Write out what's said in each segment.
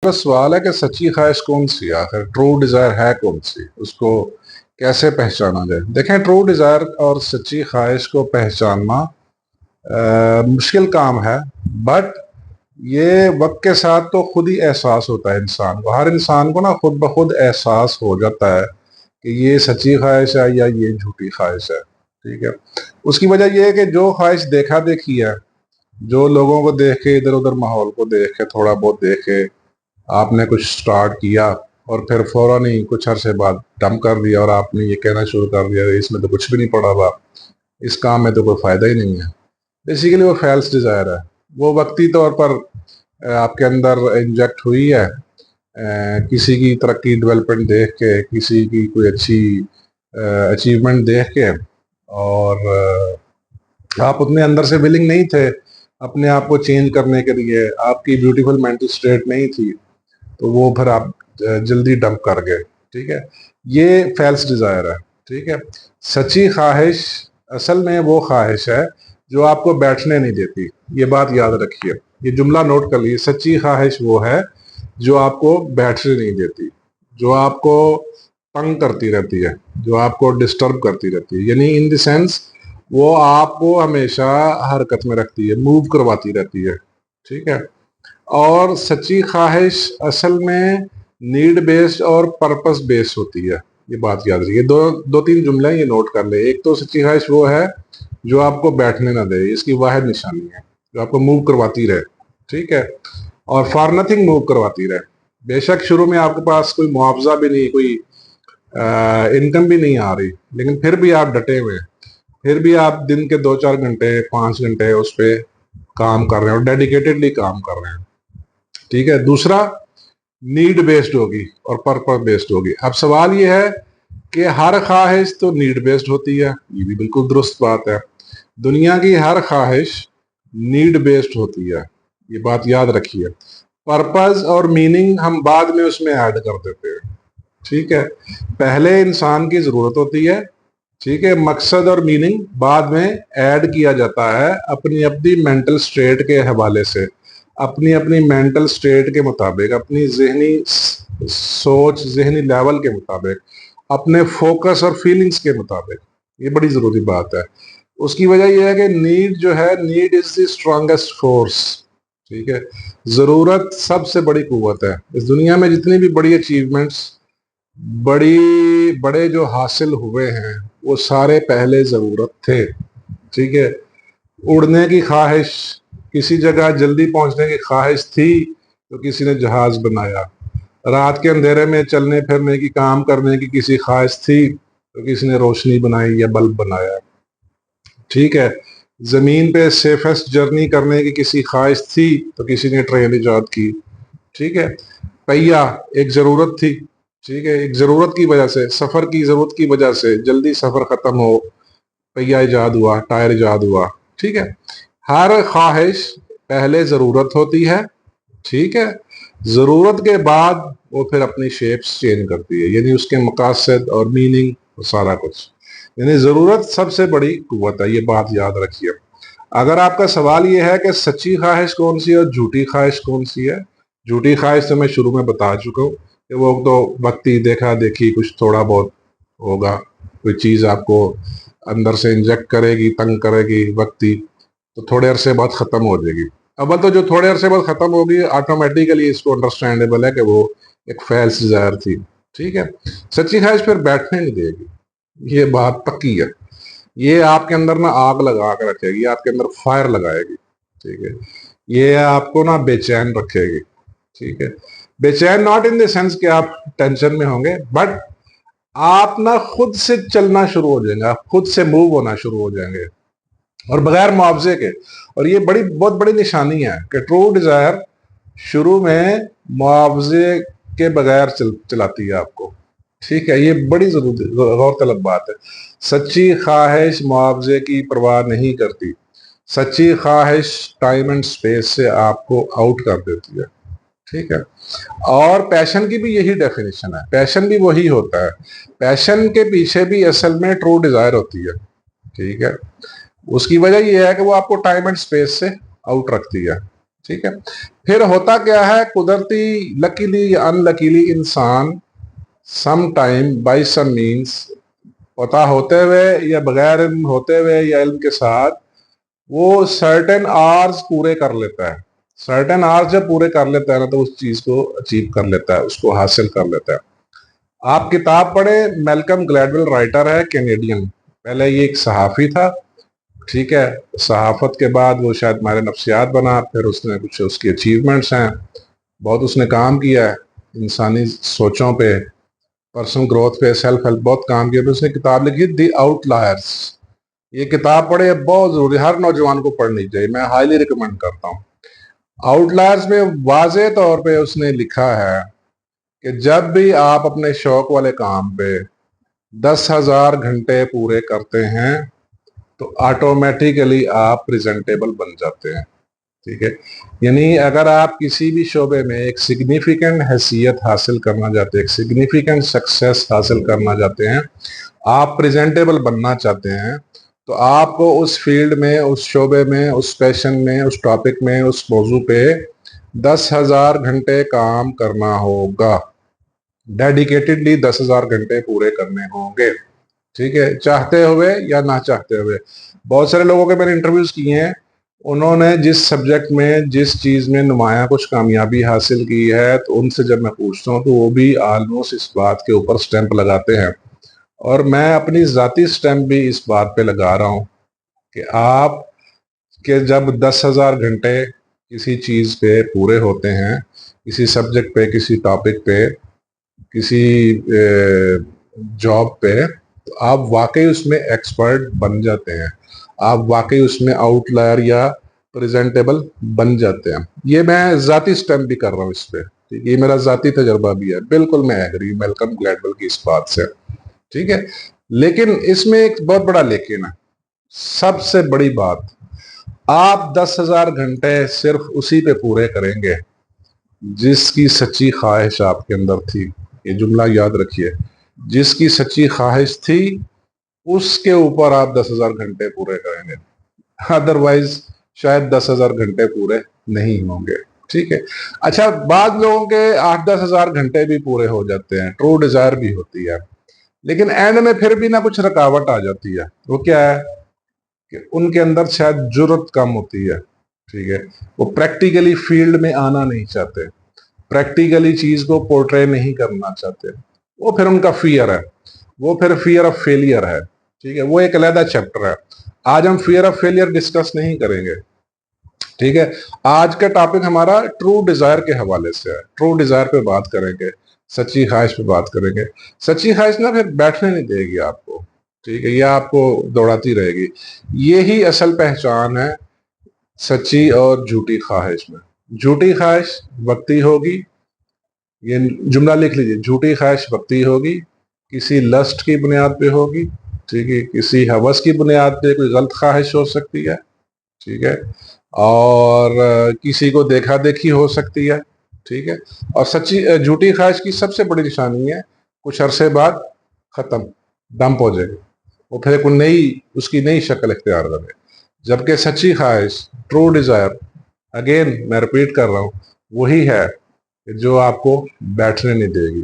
आपका सवाल है कि सच्ची ख्वाहिश कौन सी है, आखिर ट्रू डिजायर है कौन सी, उसको कैसे पहचाना जाए। देखें, ट्रू डिजायर और सच्ची ख्वाहिश को पहचानना मुश्किल काम है, बट ये वक्त के साथ तो खुद ही एहसास होता है इंसान को। हर इंसान को ना खुद ब खुद एहसास हो जाता है कि ये सच्ची ख्वाहिश है या ये झूठी ख्वाहिश है। ठीक है, उसकी वजह यह है कि जो ख्वाहिश देखा देखी है, जो लोगों को देख के, इधर उधर माहौल को देख के, थोड़ा बहुत देख के आपने कुछ स्टार्ट किया और फिर फौरन ही कुछ अरसे बाद डंप कर दिया और आपने ये कहना शुरू कर दिया इसमें तो कुछ भी नहीं पड़ा हुआ, इस काम में तो कोई फायदा ही नहीं है। बेसिकली वो फैल्स डिजायर है, वो वक्ती तौर पर आपके अंदर इंजेक्ट हुई है किसी की तरक्की डेवलपमेंट देख के, किसी की कोई अच्छी अचीवमेंट देख के, और आप उतने अंदर से विलिंग नहीं थे अपने आप को चेंज करने के लिए, आपकी ब्यूटीफुल मेंटल स्टेट नहीं थी, तो वो फिर आप जल्दी डंप कर गए। ठीक है, ये फैल्स डिजायर है। ठीक है, सच्ची ख्वाहिश असल में वो ख्वाहिश है जो आपको बैठने नहीं देती। ये बात याद रखिए, ये जुमला नोट कर लीजिए। सच्ची ख्वाहिश वो है जो आपको बैठने नहीं देती, जो आपको तंग करती रहती है, जो आपको डिस्टर्ब करती रहती है, यानी इन द सेंस वो आपको हमेशा हरकत में रखती है, मूव करवाती रहती है। ठीक है, और सच्ची ख्वाहिश असल में नीड बेस्ड और पर्पस बेस्ड होती है। ये बात याद रखिए। दो तीन जुमले ये नोट कर ले। एक तो सच्ची ख्वाहिश वो है जो आपको बैठने ना दे, इसकी वाहिद निशानी है, जो आपको मूव करवाती रहे। ठीक है, और फॉर नथिंग मूव करवाती रहे। बेशक शुरू में आपके पास कोई मुआवजा भी नहीं, कोई इनकम भी नहीं आ रही, लेकिन फिर भी आप डटे हुए, फिर भी आप दिन के 2-4 घंटे 5 घंटे उस पर काम कर रहे हैं और डेडिकेटेडली काम कर रहे हैं। ठीक है, दूसरा नीड बेस्ड होगी और पर्पस बेस्ड होगी। अब सवाल ये है कि हर ख्वाहिश तो नीड बेस्ड होती है, ये भी बिल्कुल दुरुस्त बात है। दुनिया की हर ख्वाहिश नीड बेस्ड होती है, ये बात याद रखिए। पर्पस और मीनिंग हम बाद में उसमें ऐड कर देते हैं। ठीक है, पहले इंसान की जरूरत होती है, ठीक है, मकसद और मीनिंग बाद में ऐड किया जाता है अपनी अपनी मेंटल स्टेट के हवाले से, अपनी अपनी मेंटल स्टेट के मुताबिक, अपनी जहनी सोच, जहनी लेवल के मुताबिक, अपने फोकस और फीलिंग्स के मुताबिक। ये बड़ी जरूरी बात है। उसकी वजह यह है कि नीड जो है, need is the strongest force. ठीक है, जरूरत सबसे बड़ी कुव्वत है। इस दुनिया में जितनी भी बड़ी अचीवमेंट्स, बड़े जो हासिल हुए हैं, वो सारे पहले जरूरत थे। ठीक है, उड़ने की ख्वाहिश, किसी जगह जल्दी पहुंचने की ख्वाहिश थी तो किसी ने जहाज बनाया। रात के अंधेरे में चलने फिरने की, काम करने की किसी ख्वाहिश थी तो किसी ने रोशनी बनाई या बल्ब बनाया। ठीक है, जमीन पे सेफेस्ट जर्नी करने की किसी ख्वाहिश थी तो किसी ने ट्रेन इजाद की। ठीक है, पहिया एक जरूरत थी। ठीक है, एक जरूरत की वजह से, सफर की जरूरत की वजह से जल्दी सफर खत्म हो, पहिया इजाद हुआ, टायर इजाद हुआ। ठीक है, हर ख्वाहिश पहले जरूरत होती है। ठीक है, जरूरत के बाद वो फिर अपनी शेप्स चेंज करती है, यानी उसके मकासद और मीनिंग और सारा कुछ। यानी जरूरत सबसे बड़ी कुव्वत है, ये बात याद रखिए। अगर आपका सवाल ये है कि सच्ची ख्वाहिश कौन सी है और झूठी ख्वाहिश कौन सी है, झूठी ख्वाहिश तो मैं शुरू में बता चुका हूँ कि वो तो वक्ती देखा देखी कुछ थोड़ा बहुत होगा, कोई चीज आपको अंदर से इंजेक्ट करेगी, तंग करेगी वक्ती, तो थोड़े अरसे बाद खत्म हो जाएगी। अब तो जो थोड़े अरसे बाद खत्म होगी, ऑटोमेटिकली इसको अंडरस्टैंडेबल है कि वो एक फैल्स डिजायर थी। ठीक है, सच्ची ख्वाहिश फिर बैठने नहीं देगी, ये बात पक्की है। ये आपके अंदर ना आग लगा कर रखेगी, आपके अंदर फायर लगाएगी। ठीक है, ये आपको ना बेचैन रखेगी। ठीक है, बेचैन नॉट इन द सेंस कि आप टेंशन में होंगे, बट आप ना खुद से चलना शुरू हो जाएंगे, आप खुद से मूव होना शुरू हो जाएंगे और बगैर मुआवजे के। और ये बहुत बड़ी निशानी है कि ट्रू डिजायर शुरू में मुआवजे के बगैर चलाती है आपको। ठीक है, ये बड़ी जरूरी गौरतलब बात है। सच्ची ख्वाहिश मुआवजे की परवाह नहीं करती। सच्ची ख्वाहिश टाइम एंड स्पेस से आपको आउट कर देती है। ठीक है, और पैशन की भी यही डेफिनेशन है, पैशन भी वही होता है। पैशन के पीछे भी असल में ट्रू डिजायर होती है। ठीक है, उसकी वजह यह है कि वो आपको टाइम एंड स्पेस से आउट रखती है। ठीक है। फिर होता क्या है, कुदरती लकीली या अनलकीली इंसान some time by some means, पता होते हुए या बगैर इल्म होते हुए या इल्म के साथ, वो सर्टेन आवर्स पूरे कर लेता है। सर्टेन आवर्स जब पूरे कर लेता है ना, तो उस चीज को अचीव कर लेता है, उसको हासिल कर लेता है। आप किताब पढ़े, मैल्कम ग्लैडवेल राइटर है, कैनेडियन। पहले ये एक सहाफी था, ठीक है। सहाफत के बाद वो शायद माहिर नफ्सियात बना, फिर उसने कुछ उसकी अचीवमेंट्स हैं, बहुत उसने काम किया है इंसानी सोचों पे, पर्सनल ग्रोथ पे, सेल्फ हेल्प, बहुत काम किया। फिर उसने किताब लिखी द आउटलायर्स। ये किताब पढ़े, बहुत जरूरी, हर नौजवान को पढ़नी चाहिए, मैं हाईली रिकमेंड करता हूँ। आउटलायर्स में वाजे तौर पे उसने लिखा है कि जब भी आप अपने शौक वाले काम पे 10,000 घंटे पूरे करते हैं तो ऑटोमेटिकली आप प्रेजेंटेबल बन जाते हैं, ठीक है। यानी अगर आप किसी भी शोबे में एक सिग्निफिकेंट हैसियत हासिल करना चाहते हैं, एक सिग्निफिकेंट सक्सेस हासिल करना चाहते हैं, आप प्रेजेंटेबल बनना चाहते हैं, तो आपको उस फील्ड में, उस शोबे में, उस पैशन में, उस टॉपिक में, उस मौजू पे 10,000 घंटे काम करना होगा। डेडिकेटेडली 10,000 घंटे पूरे करने होंगे, ठीक है, चाहते हुए या ना चाहते हुए। बहुत सारे लोगों के मैंने इंटरव्यूज किए हैं, उन्होंने जिस सब्जेक्ट में, जिस चीज में नुमाया कुछ कामयाबी हासिल की है, तो उनसे जब मैं पूछता हूँ तो वो भी ऑलमोस्ट इस बात के ऊपर स्टैंप लगाते हैं, और मैं अपनी जाती स्टैंप भी इस बात पे लगा रहा हूँ कि आप के जब 10,000 घंटे किसी चीज पे पूरे होते हैं, किसी सब्जेक्ट पे, किसी टॉपिक पे, किसी जॉब पे, तो आप वाकई उसमें एक्सपर्ट बन जाते हैं, आप वाकई उसमें आउटलायर या प्रेजेंटेबल बन जाते हैं। ये मैं जाती स्टैम्प भी कर रहा हूँ इस पे, ठीक है, ये मेरा जाती तजर्बा भी है, बिल्कुल मैं एग्री मैल्कम ग्लैडवेल की इस बात से, ठीक है। लेकिन इसमें एक बहुत बड़ा लेकिन है, सबसे बड़ी बात, आप 10,000 घंटे सिर्फ उसी पे पूरे करेंगे जिसकी सच्ची ख्वाहिश आपके अंदर थी। ये जुमला याद रखिए, जिसकी सच्ची ख्वाहिश थी उसके ऊपर आप 10,000 घंटे पूरे करेंगे, अदरवाइज शायद 10,000 घंटे पूरे नहीं होंगे, ठीक है। अच्छा, बाद लोगों के 8-10,000 घंटे भी पूरे हो जाते हैं, ट्रू डिजायर भी होती है, लेकिन एंड में फिर भी ना कुछ रुकावट आ जाती है। वो क्या है कि उनके अंदर शायद जुर्रत कम होती है, ठीक है, वो प्रैक्टिकली फील्ड में आना नहीं चाहते, प्रैक्टिकली चीज को पोर्ट्रे नहीं करना चाहते, वो फिर उनका फियर है, वो फिर फियर ऑफ फेलियर है, ठीक है, वो एक अलग चैप्टर है। आज हम फियर ऑफ फेलियर डिस्कस नहीं करेंगे, ठीक है। आज का टॉपिक हमारा ट्रू डिजायर के हवाले से है, ट्रू डिजायर पे बात करेंगे, सच्ची ख्वाहिश पे बात करेंगे। सच्ची ख्वाहिश ना फिर बैठने नहीं देगी आपको, ठीक है, ये आपको दौड़ाती रहेगी। यही असल पहचान है सच्ची और झूठी ख्वाहिश में। झूठी ख्वाहिश वक्ती होगी, ये जुमला लिख लीजिए, झूठी ख्वाहिश वक्ती होगी, किसी लस्ट की बुनियाद पे होगी, ठीक है, किसी हवस की बुनियाद पे कोई गलत ख्वाहिश हो सकती है, ठीक है, और किसी को देखा देखी हो सकती है, ठीक है। और सच्ची झूठी ख्वाहिश की सबसे बड़ी निशानी है कुछ अरसे बाद खत्म, डंप हो जाए, वो फिर कोई नई, उसकी नई शक्ल इख्तियार करे। जबकि सच्ची ख्वाहिश, ट्रू डिजायर, अगेन मैं रिपीट कर रहा हूँ, वही है जो आपको बैठने नहीं देगी,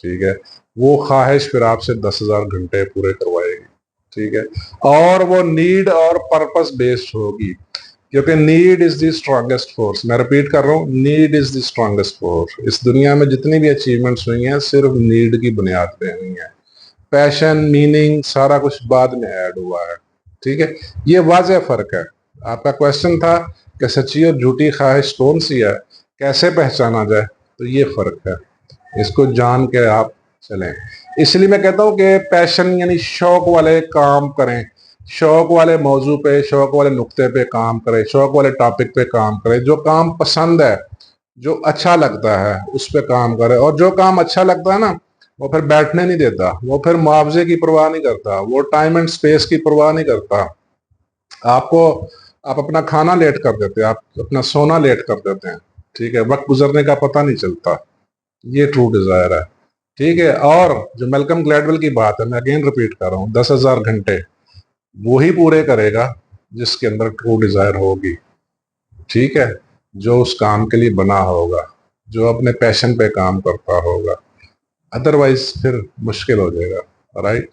ठीक है। वो ख्वाहिश फिर आपसे 10,000 घंटे पूरे करवाएगी, ठीक है, और वो नीड और पर्पस बेस्ड होगी, क्योंकि need is the strongest force. मैं रिपीट कर रहा हूँ, need is the strongest force. इस दुनिया में जितनी भी अचीवमेंट्स हुई हैं सिर्फ नीड की बुनियाद पे हुई हैं, पैशन, मीनिंग, सारा कुछ बाद में ऐड हुआ है, ठीक है। ये वाज़ेह फर्क है। आपका क्वेश्चन था कि सच्ची और झूठी ख्वाहिश कौन सी है, कैसे पहचाना जाए, तो ये फर्क है, इसको जान के आप चलें। इसलिए मैं कहता हूँ कि पैशन यानी शौक वाले काम करें, शौक वाले मौजू पे, शौक वाले नुक्ते पे काम करें, शौक वाले टॉपिक पे काम करें, जो काम पसंद है, जो अच्छा लगता है उस पर काम करें। और जो काम अच्छा लगता है ना, वो फिर बैठने नहीं देता, वो फिर मुआवजे की परवाह नहीं करता, वो टाइम एंड स्पेस की परवाह नहीं करता। आपको, आप अपना खाना लेट कर देते हैं, आप अपना सोना लेट कर देते हैं, ठीक है, वक्त गुजरने का पता नहीं चलता। ये ट्रू डिजायर है, ठीक है। और जो मैल्कम ग्लैडवेल की बात है, मैं अगेन रिपीट कर रहा हूँ, 10,000 घंटे वो ही पूरे करेगा जिसके अंदर ट्रू डिजायर होगी, ठीक है। जो उस काम के लिए बना होगा, जो अपने पैशन पे काम करता होगा। अदरवाइज फिर मुश्किल हो जाएगा। राइट।